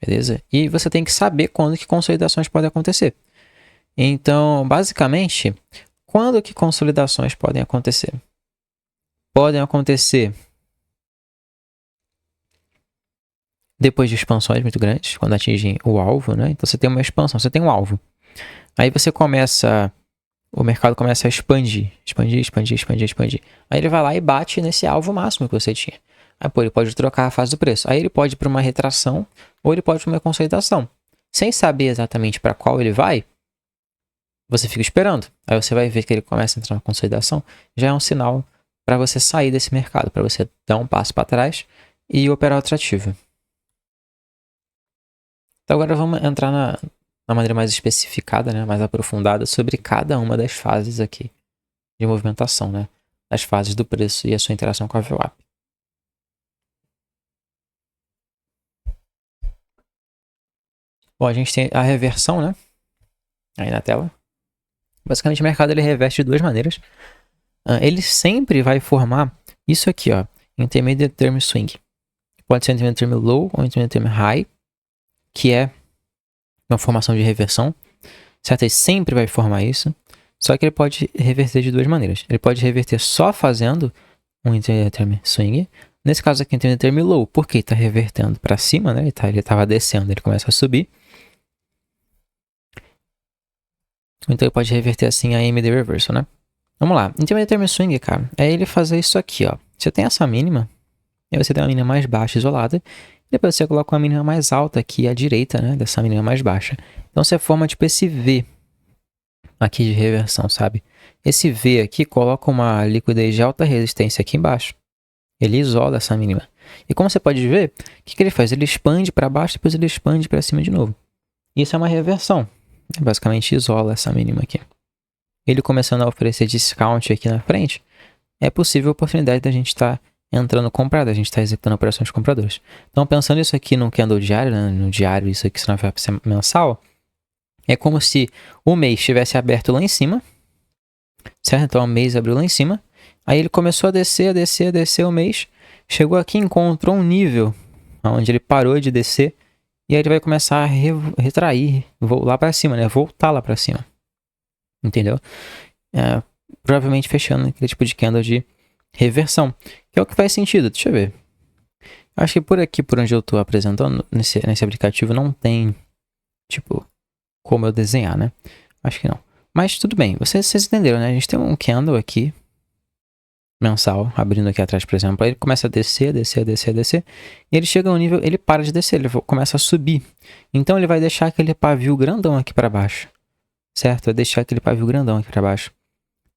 Beleza? E você tem que saber quando que consolidações podem acontecer. Então, basicamente, quando que consolidações podem acontecer? Podem acontecer depois de expansões muito grandes, quando atingem o alvo, né? Então você tem uma expansão, você tem um alvo. Aí você o mercado começa a expandir. Aí ele vai lá e bate nesse alvo máximo que você tinha. Aí, pô, ele pode trocar a fase do preço. Aí ele pode ir para uma retração, ou ele pode para uma consolidação. Sem saber exatamente para qual ele vai, você fica esperando. Aí você vai ver que ele começa a entrar na consolidação, já é um sinal para você sair desse mercado, para você dar um passo para trás e operar outra ativa. Então agora vamos entrar na maneira mais especificada, né, mais aprofundada sobre cada uma das fases aqui de movimentação, né, das fases do preço e a sua interação com a VWAP. Bom, a gente tem a reversão, né, aí na tela. Basicamente o mercado ele reverte de duas maneiras. Ele sempre vai formar isso aqui, ó, Intermediate Term Swing. Pode ser Intermediate Term Low ou Intermediate Term High, que é uma formação de reversão, certo? Ele sempre vai formar isso, só que ele pode reverter de duas maneiras. Ele pode reverter só fazendo um Intermediate Term Swing. Nesse caso aqui, Intermediate Term Low, porque ele está revertendo para cima, né? Ele estava descendo, ele começa a subir. Então ele pode reverter assim a AMD Reversal, né? Vamos lá. Intermediate Term Swing, cara, é ele fazer isso aqui, ó. Você tem essa mínima, e aí você tem uma mínima mais baixa isolada, depois você coloca uma mínima mais alta aqui à direita, né, dessa mínima mais baixa. Então você forma tipo esse V aqui de reversão, sabe? Esse V aqui coloca uma liquidez de alta resistência aqui embaixo. Ele isola essa mínima. E como você pode ver, o que ele faz? Ele expande para baixo, depois ele expande para cima de novo. Isso é uma reversão. Basicamente isola essa mínima aqui. Ele começando a oferecer discount aqui na frente, é possível a oportunidade da gente estar entrando comprado, a gente está executando operações de compradores. Então, pensando isso aqui no candle diário, né, no diário, isso aqui se não vai ser mensal, é como se o mês estivesse aberto lá em cima, certo? Então, o mês abriu lá em cima, aí ele começou a descer o mês, chegou aqui e encontrou um nível onde ele parou de descer, e aí ele vai começar a retrair, lá para cima, né? Voltar lá para cima. Entendeu? Provavelmente fechando aquele tipo de candle de reversão, que é o que faz sentido. Deixa eu ver. Acho que por aqui, por onde eu estou apresentando, nesse aplicativo, não tem, tipo, como eu desenhar, né? Acho que não. Mas tudo bem, vocês entenderam, né? A gente tem um candle aqui, mensal, abrindo aqui atrás, por exemplo. Aí ele começa a descer. E ele chega a um nível, ele para de descer, ele começa a subir. Então ele vai deixar aquele pavio grandão aqui para baixo. Certo? Vai deixar aquele pavio grandão aqui para baixo.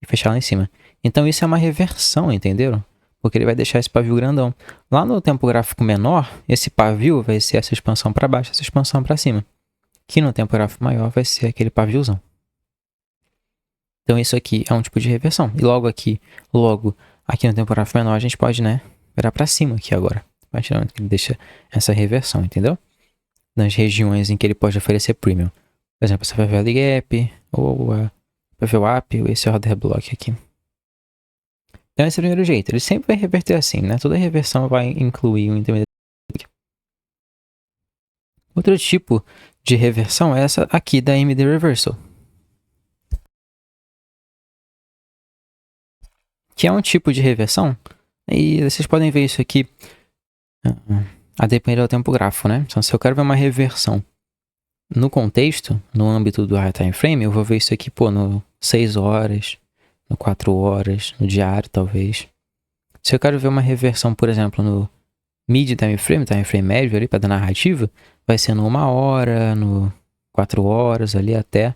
E fechar lá em cima. Então isso é uma reversão, entenderam? Porque ele vai deixar esse pavio grandão. Lá no tempo gráfico menor, esse pavio vai ser essa expansão para baixo, essa expansão para cima. Que no tempo gráfico maior vai ser aquele paviozão. Então isso aqui é um tipo de reversão. E logo aqui no tempo gráfico menor, a gente pode, né, virar para cima aqui agora. Ele deixa essa reversão, entendeu? Nas regiões em que ele pode oferecer premium. Por exemplo, essa VWAP Gap, ou a VWAP, ou esse order block aqui. Então esse é o primeiro jeito. Ele sempre vai reverter assim, né? Toda reversão vai incluir um intermediário. Outro tipo de reversão é essa aqui da AMD Reversal, que é um tipo de reversão, e vocês podem ver isso aqui a depender do tempo gráfico, né? Então, se eu quero ver uma reversão no contexto, no âmbito do high time frame, eu vou ver isso aqui, no 6 horas, no 4 horas, no diário, talvez. Se eu quero ver uma reversão, por exemplo, no mid time frame médio ali, para dar narrativa, vai ser no 1 hora, no 4 horas ali até.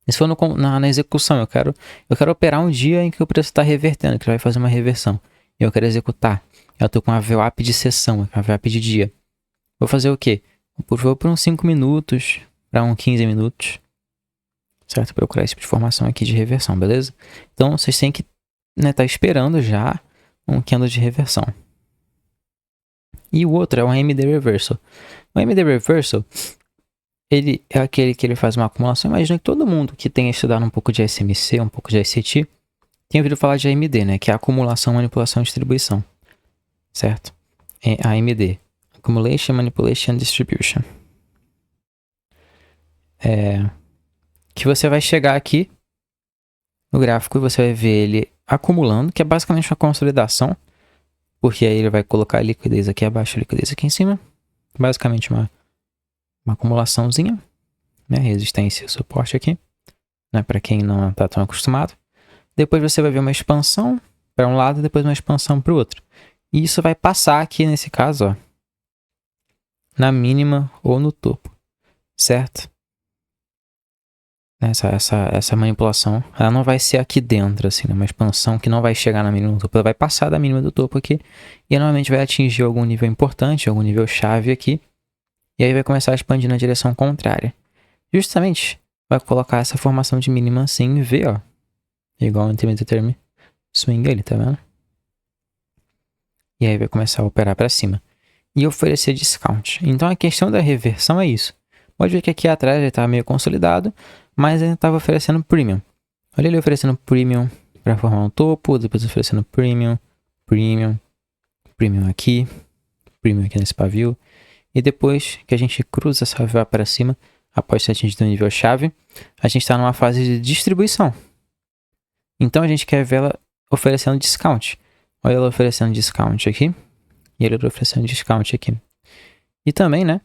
E se for na execução, eu quero operar um dia em que o preço está revertendo, que vai fazer uma reversão. E eu quero executar. Eu estou com uma VWAP de sessão, uma VWAP de dia. Vou fazer o quê? Vou por uns 5 minutos, para uns 15 minutos. Certo? Procurar esse tipo de informação aqui de reversão, beleza? Então, vocês têm que tá esperando já um candle de reversão. E o outro é o AMD Reversal. O AMD Reversal, ele é aquele que ele faz uma acumulação. Imagina que todo mundo que tenha estudado um pouco de SMC, um pouco de SCT, tem ouvido falar de AMD, né? Que é acumulação, manipulação e distribuição. Certo? É AMD. Accumulation, Manipulation and Distribution. Que você vai chegar aqui no gráfico e você vai ver ele acumulando, que é basicamente uma consolidação, porque aí ele vai colocar a liquidez aqui abaixo, a liquidez aqui em cima. Basicamente uma acumulaçãozinha, né? Resistência e suporte aqui, né? Para quem não está tão acostumado. Depois você vai ver uma expansão para um lado e depois uma expansão para o outro. E isso vai passar aqui nesse caso, ó, na mínima ou no topo, certo? Essa manipulação, ela não vai ser aqui dentro, assim, né? Uma expansão que não vai chegar na mínima do topo, ela vai passar da mínima do topo aqui e normalmente vai atingir algum nível importante, algum nível chave aqui, e aí vai começar a expandir na direção contrária. Justamente vai colocar essa formação de mínima assim em V, ó, igual ao intermittent term swing ali, tá vendo? E aí vai começar a operar para cima e oferecer discount. Então a questão da reversão é isso. Pode ver que aqui atrás ele estava meio consolidado, mas ele estava oferecendo premium. Olha ele oferecendo premium para formar um topo, depois oferecendo premium, premium, premium aqui nesse pavio. E depois que a gente cruza essa VWAP para cima, após ter atingido o nível chave, a gente está numa fase de distribuição. Então a gente quer ver ela oferecendo discount. Olha ela oferecendo discount aqui e ele oferecendo discount aqui. E também, né,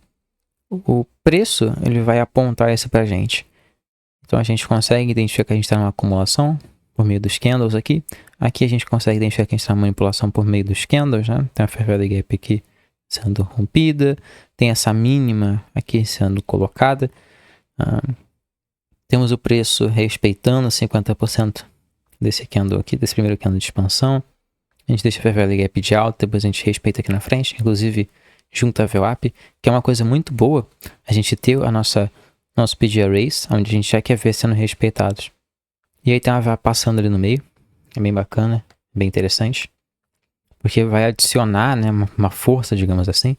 o preço ele vai apontar isso para a gente. Então a gente consegue identificar que a gente está numa acumulação por meio dos candles aqui. Aqui a gente consegue identificar que a gente está numa manipulação por meio dos candles, né? Tem a fair value gap aqui sendo rompida, tem essa mínima aqui sendo colocada. Temos o preço respeitando 50% desse candle aqui, desse primeiro candle de expansão. A gente deixa a fair value gap de alta, depois a gente respeita aqui na frente, inclusive junto a VWAP, que é uma coisa muito boa a gente ter a nosso PD Arrays, onde a gente já quer ver sendo respeitados. E aí tem uma VWAP passando ali no meio, é bem bacana, bem interessante, porque vai adicionar, né, uma força, digamos assim,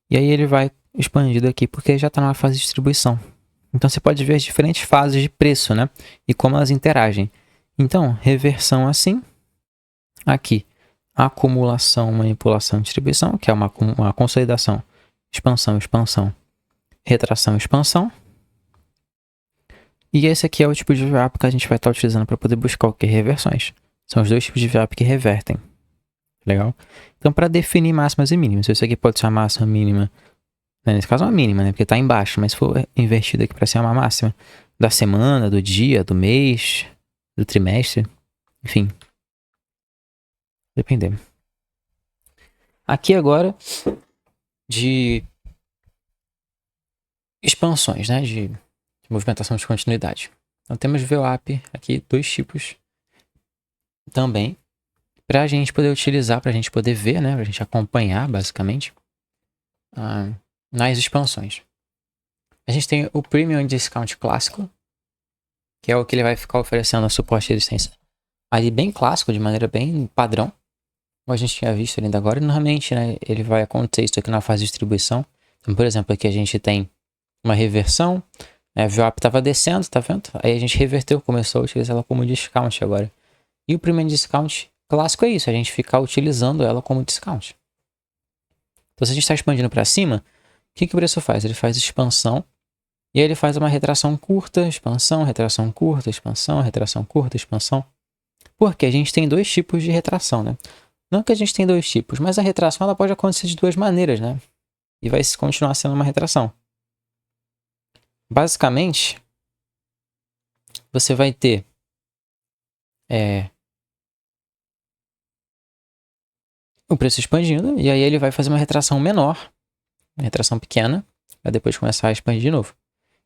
e aí ele vai expandido aqui, porque já está numa fase de distribuição. Então você pode ver as diferentes fases de preço, né, e como elas interagem. Então, reversão assim, aqui, acumulação, manipulação, distribuição, que é uma consolidação, expansão, expansão, retração, expansão. E esse aqui é o tipo de VWAP que a gente vai estar utilizando para poder buscar o que? Reversões. São os dois tipos de VWAP que revertem. Legal? Então, para definir máximas e mínimas, isso aqui pode ser uma máxima mínima, né? Nesse caso uma mínima, né? Porque está embaixo, mas se for invertido aqui para ser uma máxima da semana, do dia, do mês, do trimestre, enfim. Dependendo. Aqui agora de expansões, né? De movimentação de continuidade. Então temos VWAP aqui, dois tipos também, para a gente poder utilizar, para a gente poder ver, né? Para a gente acompanhar, basicamente, nas expansões. A gente tem o Premium Discount clássico, que é o que ele vai ficar oferecendo a suporte de resistência ali bem clássico, de maneira bem padrão, como a gente tinha visto ainda agora. E normalmente, né, ele vai acontecer isso aqui na fase de distribuição. Então, por exemplo, aqui a gente tem uma reversão, né, a VWAP estava descendo, tá vendo? Aí a gente reverteu, começou a utilizar ela como discount agora. E o Premium Discount clássico é isso, a gente ficar utilizando ela como discount. Então, se a gente está expandindo para cima, o que o preço faz? Ele faz expansão e aí ele faz uma retração curta, expansão, retração curta, expansão, retração curta, expansão. Porque a gente tem dois tipos de retração, né? Não que a gente tem dois tipos, mas a retração ela pode acontecer de duas maneiras, né? E vai continuar sendo uma retração. Basicamente, você vai ter o preço expandindo, e aí ele vai fazer uma retração menor, uma retração pequena, para depois começar a expandir de novo.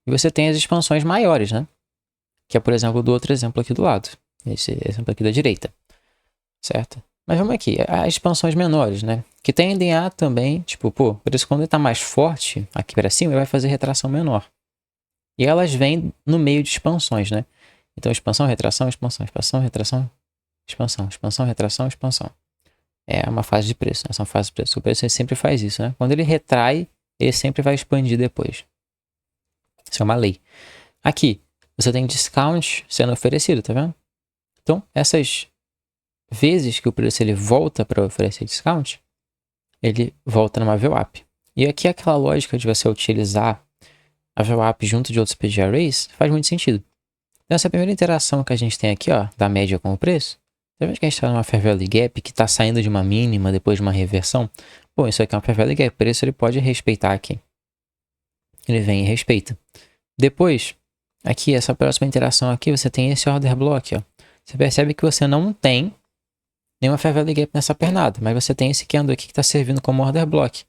E você tem as expansões maiores, né? Que é, por exemplo, do outro exemplo aqui do lado. Esse exemplo aqui da direita. Certo? Mas vamos aqui, as expansões menores, né? Que tendem a também, tipo, por isso quando ele está mais forte aqui para cima, ele vai fazer retração menor. E elas vêm no meio de expansões, né? Então, expansão, retração, expansão, expansão, retração, expansão, expansão, retração, expansão. É uma fase de preço, né? São fases de preço. O preço ele sempre faz isso, né? Quando ele retrai, ele sempre vai expandir depois. Isso é uma lei. Aqui, você tem discount sendo oferecido, tá vendo? Então, essas vezes que o preço ele volta para oferecer discount, ele volta numa VWAP. E aqui aquela lógica de você utilizar a VWAP junto de outros PG Arrays faz muito sentido. Então, essa primeira interação que a gente tem aqui, ó, da média com o preço, você vê que a gente está numa Fair Value Gap que está saindo de uma mínima depois de uma reversão. Bom, isso aqui é uma Fair Value Gap, por isso ele pode respeitar aqui. Ele vem e respeita. Depois, aqui, essa próxima interação aqui, você tem esse Order Block, ó. Você percebe que você não tem nenhuma Fair Value Gap nessa pernada, mas você tem esse candle aqui que está servindo como Order Block.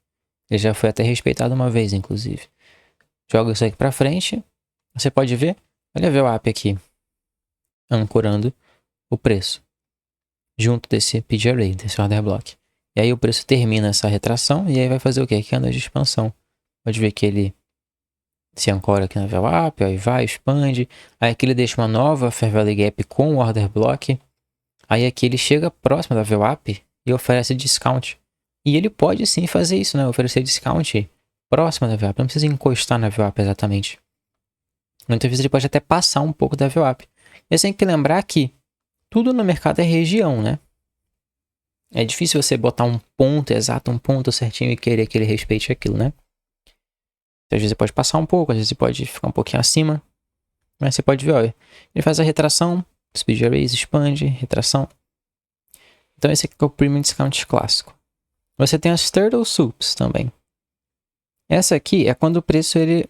Ele já foi até respeitado uma vez, inclusive. Joga isso aqui para frente. Você pode ver. Olha o VWAP aqui. Ancorando o preço. Junto desse PG Array, desse order block. E aí o preço termina essa retração. E aí vai fazer o quê? Candle de expansão. Pode ver que ele se ancora aqui na VWAP. Aí vai, expande. Aí aqui ele deixa uma nova Fair Value Gap com o order block. Aí aqui ele chega próximo da VWAP e oferece discount. E ele pode sim fazer isso, né? Oferecer discount próximo da VWAP. Não precisa encostar na VWAP exatamente. Muitas vezes ele pode até passar um pouco da VWAP. E você tem que lembrar que tudo no mercado é região, né? É difícil você botar um ponto exato, um ponto certinho e querer que ele respeite aquilo, né? Às vezes você pode passar um pouco, às vezes você pode ficar um pouquinho acima. Mas você pode ver, olha, ele faz a retração, speed arrays, expande, retração. Então esse aqui é o Premium Discount clássico. Você tem as Turtle Soups também. Essa aqui é quando o preço ele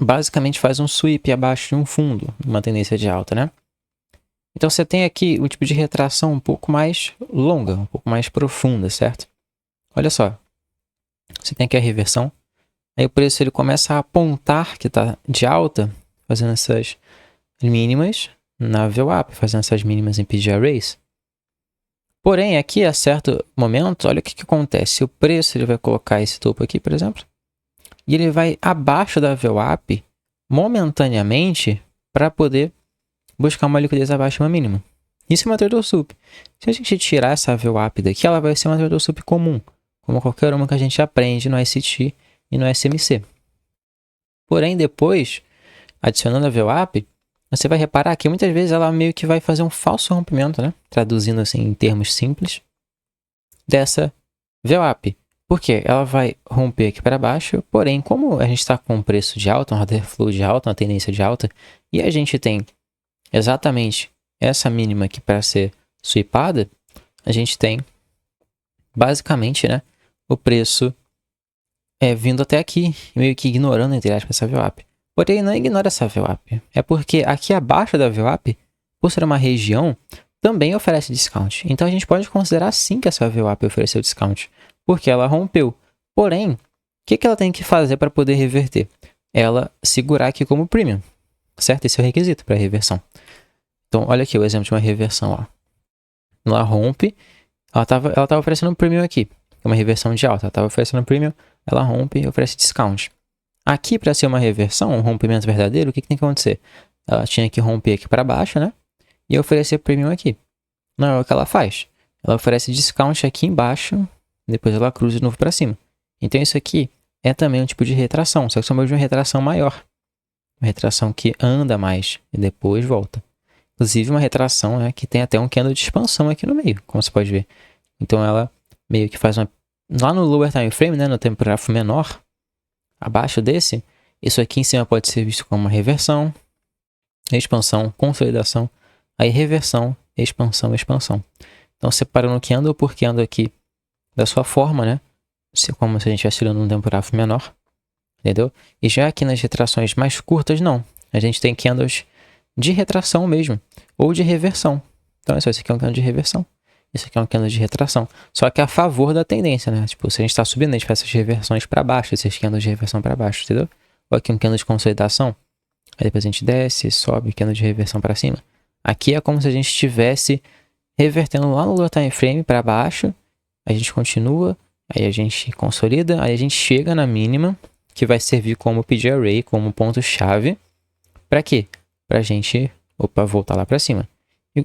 basicamente faz um sweep abaixo de um fundo, uma tendência de alta, né? Então você tem aqui o tipo de retração um pouco mais longa, um pouco mais profunda, certo? Olha só. Você tem aqui a reversão. Aí o preço ele começa a apontar que está de alta, fazendo essas mínimas na VWAP, fazendo essas mínimas em PG Arrays. Porém, aqui a certo momento, olha o que acontece. O preço ele vai colocar esse topo aqui, por exemplo, e ele vai abaixo da VWAP momentaneamente para poder buscar uma liquidez abaixo de uma mínima. Isso é uma Turtle Soup. Se a gente tirar essa VWAP daqui, ela vai ser uma Turtle Soup comum, como qualquer uma que a gente aprende no ICT e no SMC. Porém, depois, adicionando a VWAP, você vai reparar que muitas vezes ela meio que vai fazer um falso rompimento, né? Traduzindo assim em termos simples, dessa VWAP. Por quê? Ela vai romper aqui para baixo, porém, como a gente está com um preço de alta, um order flow de alta, uma tendência de alta, e a gente tem exatamente essa mínima aqui para ser sweepada, a gente tem basicamente, né, o preço vindo até aqui, meio que ignorando, entre aspas, essa VWAP. Porém, não ignora essa VWAP. É porque aqui abaixo da VWAP, por ser uma região, também oferece discount. Então a gente pode considerar sim que essa VWAP ofereceu discount, porque ela rompeu. Porém, o que ela tem que fazer para poder reverter? Ela segurar aqui como premium, certo? Esse é o requisito para reversão. Então, olha aqui o exemplo de uma reversão. Ó. Ela rompe, ela tava oferecendo um premium aqui, é uma reversão de alta. Ela estava oferecendo um premium, ela rompe e oferece discount. Aqui, para ser uma reversão, um rompimento verdadeiro, o que tem que acontecer? Ela tinha que romper aqui para baixo, né? E oferecer premium aqui. Não é o que ela faz. Ela oferece discount aqui embaixo, depois ela cruza de novo para cima. Então isso aqui é também um tipo de retração, só que somos de uma retração maior. Uma retração que anda mais e depois volta. Inclusive uma retração, né, que tem até um candle de expansão aqui no meio, como você pode ver. Então ela meio que faz uma... Lá no lower time frame, né, no tempo gráfico menor, abaixo desse, isso aqui em cima pode ser visto como uma reversão, expansão, consolidação, aí reversão, expansão, expansão. Então separando candle por candle aqui da sua forma, né? Como se a gente estivesse olhando um tempo gráfico menor, entendeu? E já aqui nas retrações mais curtas, não. A gente tem candles de retração mesmo, ou de reversão. Então esse aqui é um candle de reversão. Esse aqui é um candle de retração. Só que a favor da tendência, né? Tipo, se a gente está subindo, a gente faz essas reversões para baixo, esses candles de reversão para baixo, entendeu? Ou aqui um candle de consolidação. Aí depois a gente desce, sobe, candle de reversão para cima. Aqui é como se a gente estivesse revertendo lá no lower time frame para baixo. A gente continua, aí a gente consolida, aí a gente chega na mínima, que vai servir como PG Array, como ponto-chave. Para quê? Para a gente voltar lá para cima.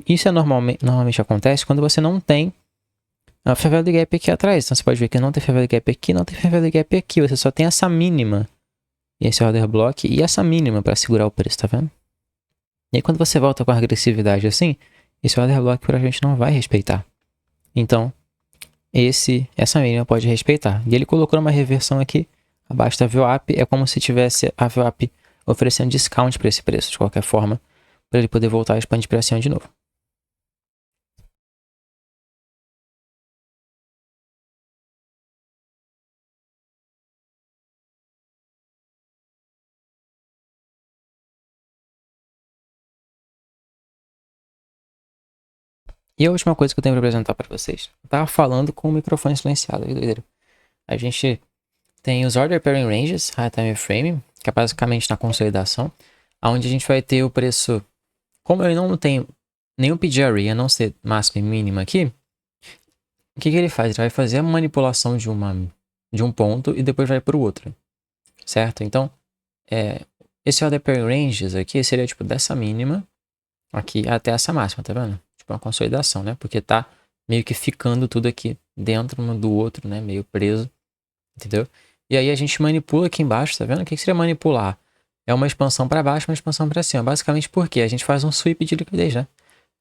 Isso normalmente acontece quando você não tem a Fair Value Gap aqui atrás. Então você pode ver que não tem Fair Value Gap aqui, não tem Fair Value Gap aqui. Você só tem essa mínima, esse order block e essa mínima para segurar o preço, tá vendo? E aí quando você volta com agressividade assim, esse order block pra gente não vai respeitar. Então, essa mínima pode respeitar. E ele colocou uma reversão aqui abaixo da VWAP, é como se tivesse a VWAP oferecendo discount para esse preço, de qualquer forma, para ele poder voltar a expandir para cima de novo. E a última coisa que eu tenho para apresentar para vocês, eu tava falando com o microfone silenciado, aí doideira. A gente tem os Order Pairing Ranges, High Time Frame, que é basicamente na consolidação, onde a gente vai ter o preço. Como eu não tenho nenhum PGRE, a não ser máxima e mínima aqui, o que ele faz? Ele vai fazer a manipulação de um ponto e depois vai para o outro, certo? Então, esse Order Pairing Ranges aqui seria tipo dessa mínima aqui até essa máxima, tá vendo? Tipo uma consolidação, né? Porque tá meio que ficando tudo aqui dentro um do outro, né? Meio preso, entendeu? E aí a gente manipula aqui embaixo, tá vendo? O que seria manipular? É uma expansão para baixo, uma expansão para cima. Basicamente porque a gente faz um sweep de liquidez, né?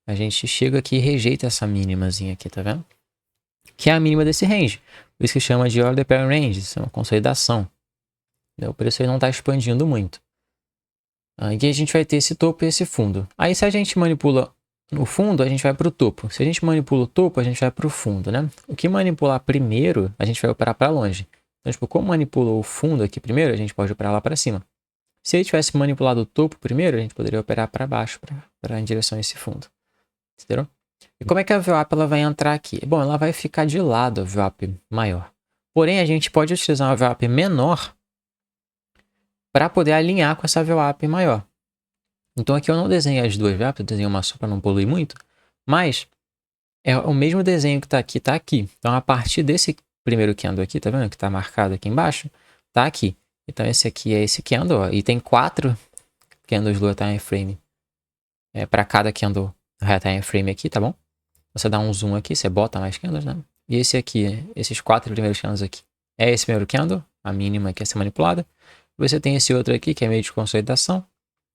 A gente chega aqui e rejeita essa mínimazinha aqui, tá vendo? Que é a mínima desse range. Por isso que chama de Order Pairing Range, isso é uma consolidação. O preço aí não está expandindo muito. E a gente vai ter esse topo e esse fundo. Aí se a gente manipula o fundo, a gente vai para o topo. Se a gente manipula o topo, a gente vai para o fundo, né? O que manipular primeiro, a gente vai operar para longe. Então, tipo, como manipulou o fundo aqui primeiro, a gente pode operar lá para cima. Se ele tivesse manipulado o topo primeiro, a gente poderia operar para baixo, para em direção a esse fundo. Entendeu? E como é que a VWAP ela vai entrar aqui? Bom, ela vai ficar de lado a VWAP maior. Porém, a gente pode utilizar uma VWAP menor para poder alinhar com essa VWAP maior. Então aqui eu não desenhei as duas VWAPs, eu desenhei uma só para não poluir muito, mas é o mesmo desenho que está aqui, está aqui. Então a partir desse primeiro candle aqui, tá vendo que está marcado aqui embaixo? Está aqui. Então esse aqui é esse candle, ó, e tem 4 candles do time frame para cada candle time frame aqui, tá bom? Você dá um zoom aqui, você bota mais candles, né? E esse aqui, esses 4 primeiros candles aqui, é esse primeiro candle, a mínima que é ser manipulada. Você tem esse outro aqui, que é meio de consolidação.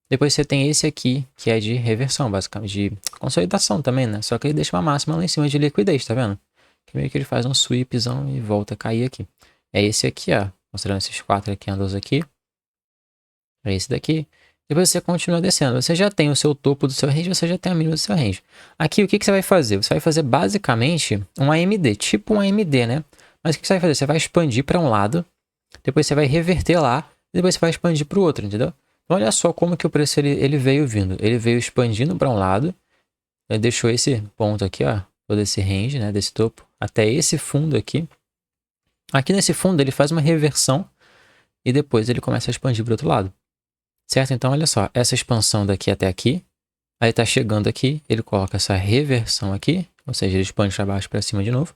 Depois você tem esse aqui, que é de reversão, basicamente, de consolidação também, né? Só que ele deixa uma máxima lá em cima de liquidez, tá vendo? Que meio que ele faz um sweepzão e volta a cair aqui. É esse aqui, ó. Mostrando esses 4 candles aqui. É esse daqui. Depois você continua descendo. Você já tem o seu topo do seu range, você já tem a mínima do seu range. Aqui, o que você vai fazer? Você vai fazer basicamente um AMD, tipo um AMD, né? Mas o que você vai fazer? Você vai expandir para um lado, depois você vai reverter lá, e depois você vai expandir para o outro, entendeu? Então, olha só como que o preço ele veio vindo. Ele veio expandindo para um lado, ele deixou esse ponto aqui, ó, todo esse range, né, desse topo, até esse fundo aqui. Aqui nesse fundo ele faz uma reversão e depois ele começa a expandir para o outro lado. Certo? Então, olha só, essa expansão daqui até aqui, aí tá chegando aqui, ele coloca essa reversão aqui, ou seja, ele expande para baixo para cima de novo,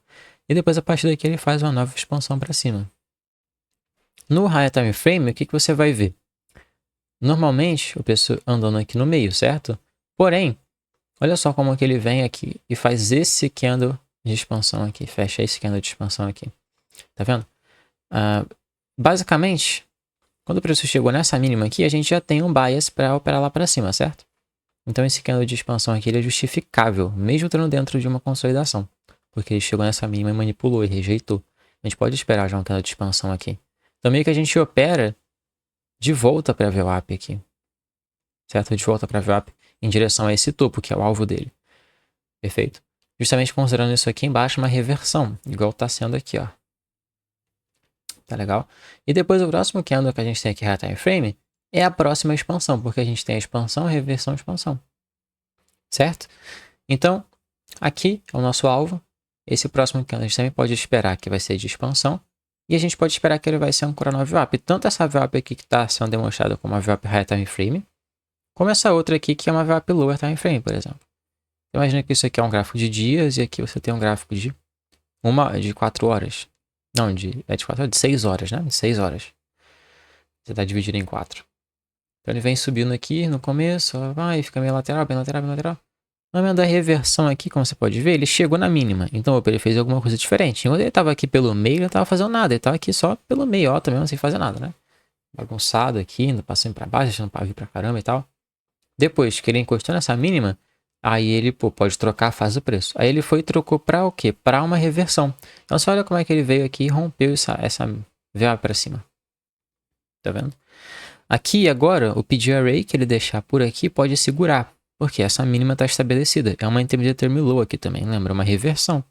e depois a partir daqui ele faz uma nova expansão para cima. No Higher Time Frame, o que você vai ver? Normalmente, o preço andando aqui no meio, certo? Porém, olha só como que ele vem aqui e faz esse candle de expansão aqui, fecha esse candle de expansão aqui. Tá vendo? Basicamente, quando o preço chegou nessa mínima aqui, a gente já tem um bias para operar lá para cima, certo? Então esse candle de expansão aqui ele é justificável, mesmo estando dentro de uma consolidação. Porque ele chegou nessa mínima e manipulou e rejeitou. A gente pode esperar já um candle de expansão aqui. Então meio que a gente opera de volta para a VWAP aqui. Certo? De volta para a VWAP em direção a esse topo, que é o alvo dele. Perfeito? Justamente considerando isso aqui embaixo uma reversão, igual está sendo aqui, ó. Tá legal? E depois o próximo candle que a gente tem aqui, High Time Frame, é a próxima expansão, porque a gente tem a expansão, reversão, expansão. Certo? Então, aqui é o nosso alvo. Esse próximo candle a gente também pode esperar que vai ser de expansão. E a gente pode esperar que ele vai ser um Chrono VWAP. Tanto essa VWAP aqui que está sendo demonstrada como uma VWAP High Time Frame, como essa outra aqui que é uma VWAP Lower Time Frame, por exemplo. Imagina que isso aqui é um gráfico de dias e aqui você tem um gráfico de 4 horas. Não, de 4 horas, de 6 horas, né? De 6 horas. Você está dividido em 4. Então ele vem subindo aqui no começo, vai, fica meio lateral, bem lateral, bem lateral. No momento da reversão aqui, como você pode ver, ele chegou na mínima. Então, opa, ele fez alguma coisa diferente. Enquanto ele estava aqui pelo meio, ele não estava fazendo nada. Ele estava aqui só pelo meio, ó, também sem fazer nada, né? Bagunçado aqui, indo, passando para baixo, deixando para vir para caramba e tal. Depois que ele encostou nessa mínima, aí ele, pode trocar a fase do preço. Aí ele foi e trocou para o quê? Para uma reversão. Então, você olha como é que ele veio aqui e rompeu essa VWAP para cima. Tá vendo? Aqui agora, o PGRA que ele deixar por aqui pode segurar, porque essa mínima está estabelecida. É uma intermediate term low aqui também, lembra? Uma reversão.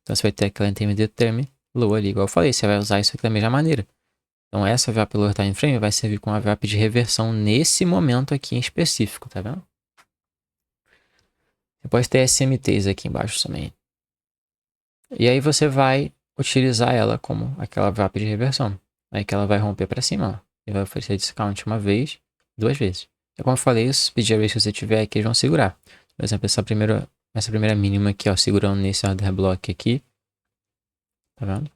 Então você vai ter aquela intermediate term low ali, igual eu falei, você vai usar isso aqui da mesma maneira. Então essa VWAP lower time frame vai servir com uma VWAP de reversão nesse momento aqui em específico, tá vendo? Você pode ter SMTs aqui embaixo também. E aí você vai utilizar ela como aquela VWAP de reversão. Aí que ela vai romper pra cima, ó. E vai oferecer discount uma vez, duas vezes. E como eu falei, os speed arrays que você tiver aqui, eles vão segurar. Por exemplo, essa primeira mínima aqui, ó, segurando nesse order block aqui. Tá vendo?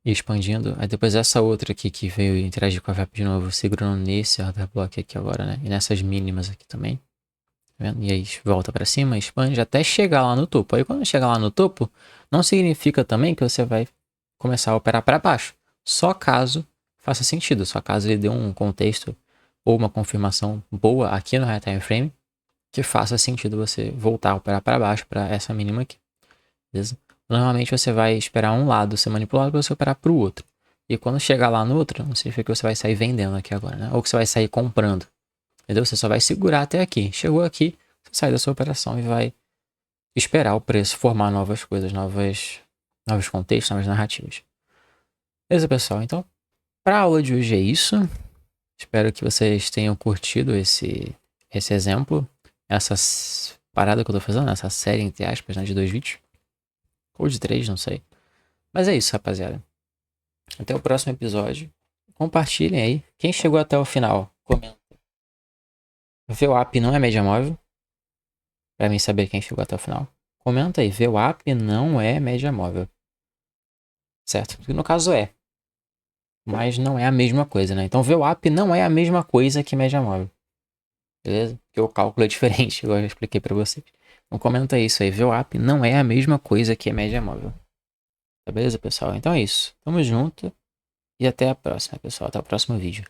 E expandindo. Aí depois essa outra aqui que veio interagir com a VAP de novo, segurando nesse order block aqui agora, né? E nessas mínimas aqui também. Tá vendo? E aí volta pra cima, expande até chegar lá no topo. Aí quando chegar lá no topo, não significa também que você vai começar a operar para baixo. Só caso faça sentido, só caso ele dê um contexto ou uma confirmação boa aqui no High Time Frame que faça sentido você voltar a operar para baixo para essa mínima aqui. Beleza? Normalmente você vai esperar um lado ser manipulado para você operar para o outro. E quando chegar lá no outro, não significa que você vai sair vendendo aqui agora, né? Ou que você vai sair comprando. Entendeu? Você só vai segurar até aqui. Chegou aqui, você sai da sua operação e vai esperar o preço formar novas coisas, novos contextos, novas narrativas. Beleza, pessoal? Então, para a aula de hoje é isso. Espero que vocês tenham curtido esse exemplo, essa parada que eu tô fazendo, essa série, entre aspas, né, de 2 vídeos. Ou de 3, não sei. Mas é isso, rapaziada. Até o próximo episódio. Compartilhem aí. Quem chegou até o final, comenta. VWAP não é média móvel. Pra mim saber quem chegou até o final. Comenta aí. VWAP não é média móvel. Certo? No caso é. Mas não é a mesma coisa, né? Então VWAP não é a mesma coisa que média móvel. Beleza? Porque o cálculo é diferente, igual eu já expliquei pra vocês. Então comenta isso aí. VWAP não é a mesma coisa que média móvel. Tá beleza, pessoal? Então é isso. Tamo junto. E até a próxima, pessoal. Até o próximo vídeo.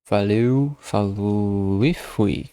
Valeu, falou e fui.